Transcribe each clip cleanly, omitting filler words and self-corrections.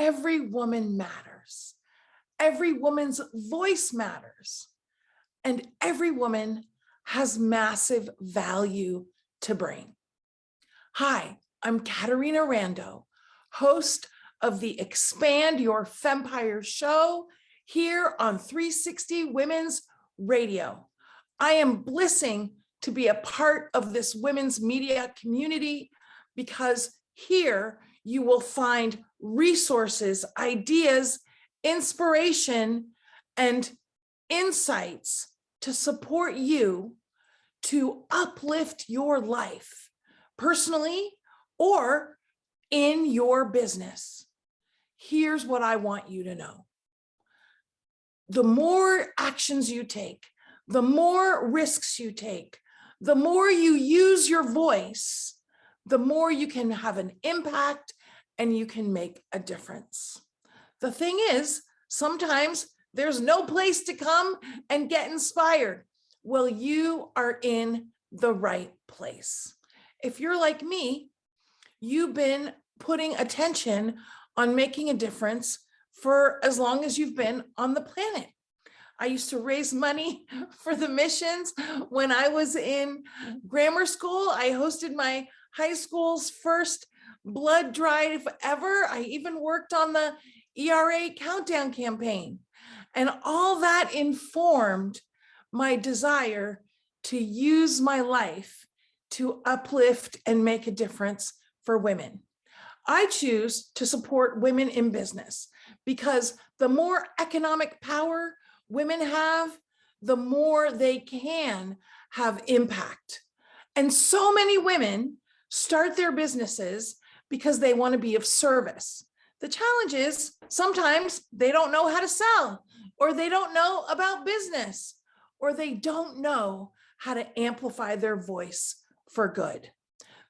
every woman matters. Every woman's voice matters. And every woman has massive value to bring. Hi, I'm Caterina Rando, host of the Expand Your Fempire show here on 360 Women's Radio. I am blissing to be a part of this women's media community because here you will find resources, ideas, inspiration, and insights to support you to uplift your life personally or in your business. Here's what I want you to know. The more actions you take, the more risks you take, the more you use your voice, the more you can have an impact and you can make a difference. The thing is, sometimes there's no place to come and get inspired. Well, you are in the right place. If you're like me, you've been putting attention on making a difference for as long as you've been on the planet. I used to raise money for the missions when I was in grammar school. I hosted my high school's first blood drive ever. I even worked on the ERA countdown campaign. And all that informed my desire to use my life to uplift and make a difference for women. I choose to support women in business because the more economic power women have, the more they can have impact. And so many women start their businesses because they want to be of service. The challenge is sometimes they don't know how to sell, or they don't know about business, or they don't know how to amplify their voice for good.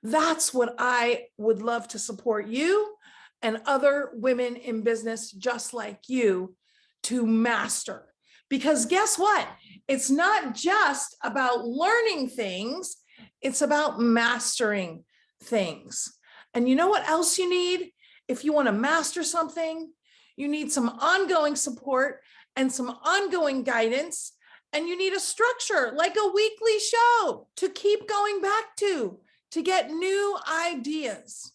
That's what I would love to support you and other women in business just like you to master. Because guess what? It's not just about learning things, it's about mastering things. And you know what else you need? If you want to master something, you need some ongoing support and some ongoing guidance, and you need a structure like a weekly show to keep going back to get new ideas.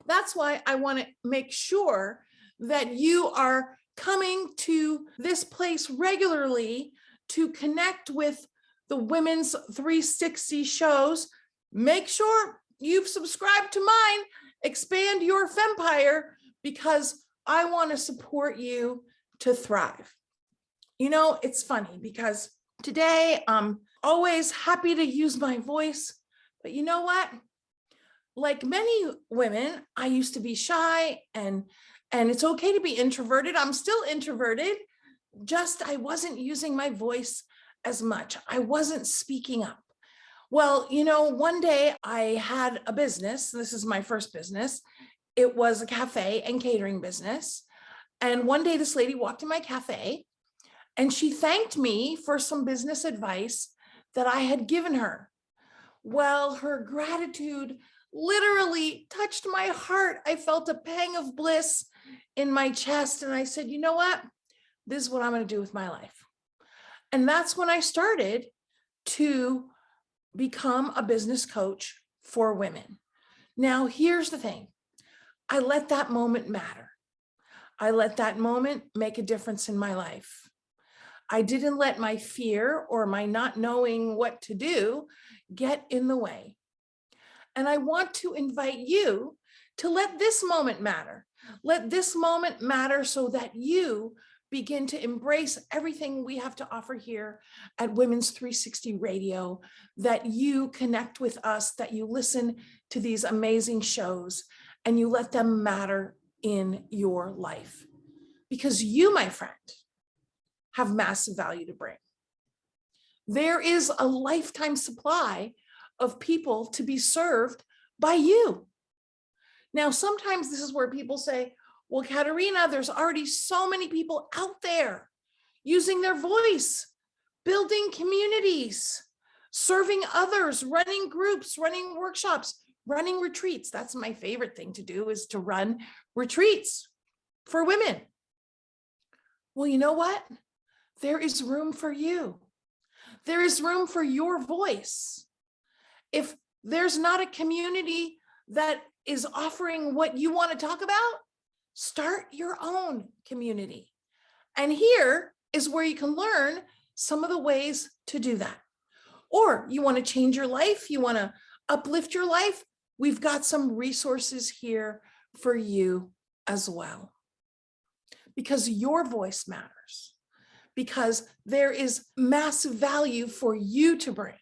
That's why I want to make sure that you are coming to this place regularly to connect with the Women's 360 shows. Make sure you've subscribed to mine, Expand Your Fempire, because I want to support you to thrive. You know, it's funny because today I'm always happy to use my voice, but you know what? Like many women, I used to be shy and it's okay to be introverted. I'm still introverted, just I wasn't using my voice as much. I wasn't speaking up. Well, you know, one day I had a business. This is my first business. It was a cafe and catering business. And one day this lady walked in my cafe and she thanked me for some business advice that I had given her. Well, her gratitude literally touched my heart. I felt a pang of bliss in my chest. And I said, you know what? This is what I'm going to do with my life. And that's when I started to become a business coach for women. Now, here's the thing. I let that moment matter. I let that moment make a difference in my life. I didn't let my fear or my not knowing what to do get in the way. And I want to invite you to let this moment matter. Let this moment matter so that you begin to embrace everything we have to offer here at Women's 360 Radio, that you connect with us, that you listen to these amazing shows, and you let them matter in your life. Because you, my friend, have massive value to bring. There is a lifetime supply of people to be served by you. Now, sometimes this is where people say, well, Caterina, there's already so many people out there using their voice, building communities, serving others, running groups, running workshops, running retreats. That's my favorite thing to do, is to run retreats for women. Well, you know what? There is room for you. There is room for your voice. If there's not a community that is offering what you want to talk about, start your own community. And here is where you can learn some of the ways to do that. Or you want to change your life, you want to uplift your life, we've got some resources here for you as well. Because your voice matters. Because there is massive value for you to bring.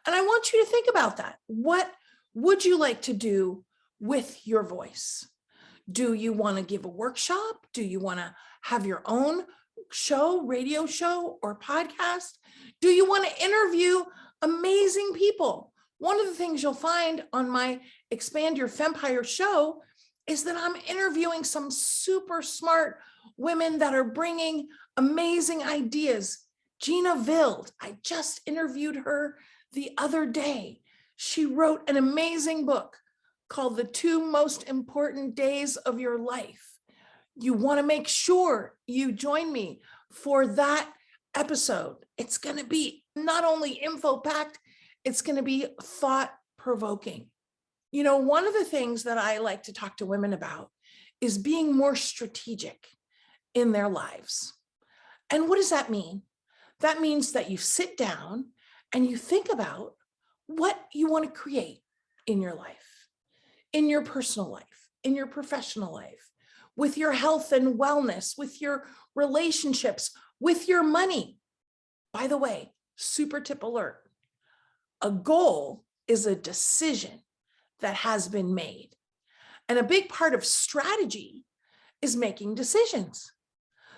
And I want you to think about that. What would you like to do with your voice? Do you want to give a workshop? Do you want to have your own show, radio show, or podcast? Do you want to interview amazing people? One of the things you'll find on my Expand Your Fempire show is that I'm interviewing some super smart women that are bringing amazing ideas. Gina Vild, I just interviewed her the other day. She wrote an amazing book called The 2 Most Important Days of Your Life. You want to make sure you join me for that episode. It's going to be not only info-packed, it's going to be thought-provoking. You know, one of the things that I like to talk to women about is being more strategic in their lives. And what does that mean? That means that you sit down and you think about what you want to create in your life, in your personal life, in your professional life, with your health and wellness, with your relationships, with your money. By the way, super tip alert. A goal is a decision that has been made. And a big part of strategy is making decisions.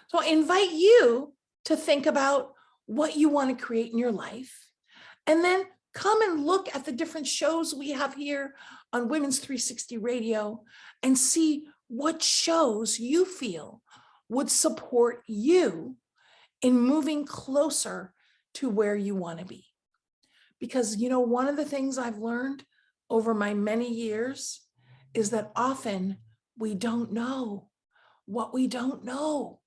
So I invite you to think about what you want to create in your life, and then come and look at the different shows we have here on Women's 360 Radio and see what shows you feel would support you in moving closer to where you want to be. Because, you know, one of the things I've learned over my many years is that often we don't know what we don't know.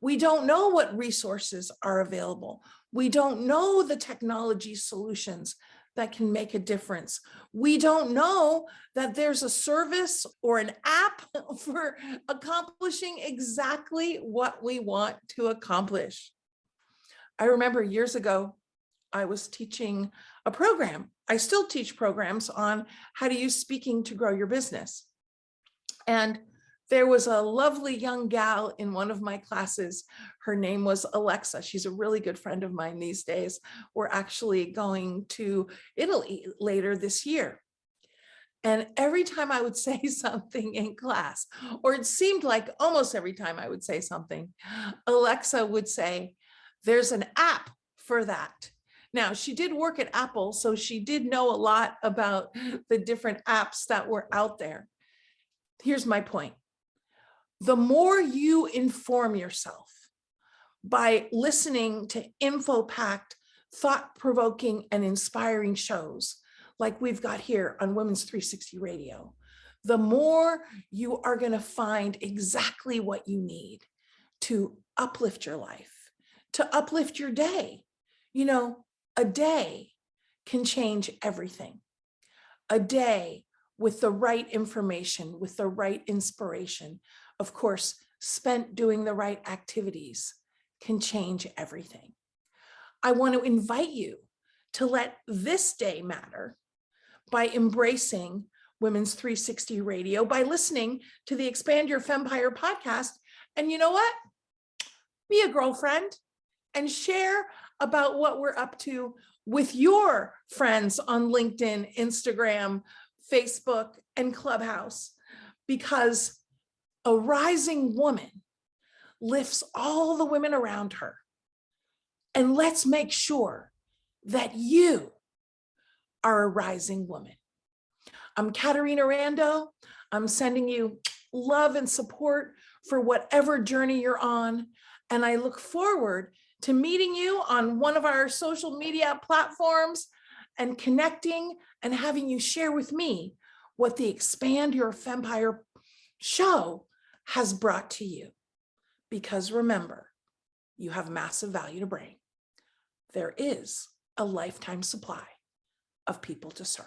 We don't know what resources are available. We don't know the technology solutions that can make a difference. We don't know that there's a service or an app for accomplishing exactly what we want to accomplish. I remember years ago, I was teaching a program. I still teach programs on how to use speaking to grow your business. And there was a lovely young gal in one of my classes. Her name was Alexa. She's a really good friend of mine these days. We're actually going to Italy later this year. And every time I would say something in class, or it seemed like almost every time I would say something, Alexa would say, "There's an app for that." Now, she did work at Apple, so she did know a lot about the different apps that were out there. Here's my point. The more you inform yourself by listening to info-packed, thought-provoking, and inspiring shows like we've got here on Women's 360 Radio, the more you are going to find exactly what you need to uplift your life, to uplift your day. You know, a day can change everything. A day with the right information, with the right inspiration, of course, spent doing the right activities, can change everything. I want to invite you to let this day matter by embracing Women's 360 Radio, by listening to the Expand Your Fempire podcast. And you know what? Be a girlfriend and share about what we're up to with your friends on LinkedIn, Instagram, Facebook, and Clubhouse, because a rising woman lifts all the women around her. And let's make sure that you are a rising woman. I'm Caterina Rando. I'm sending you love and support for whatever journey you're on. And I look forward to meeting you on one of our social media platforms and connecting and having you share with me what the Expand Your Fempire show has brought to you. Because remember, you have massive value to bring. There is a lifetime supply of people to serve.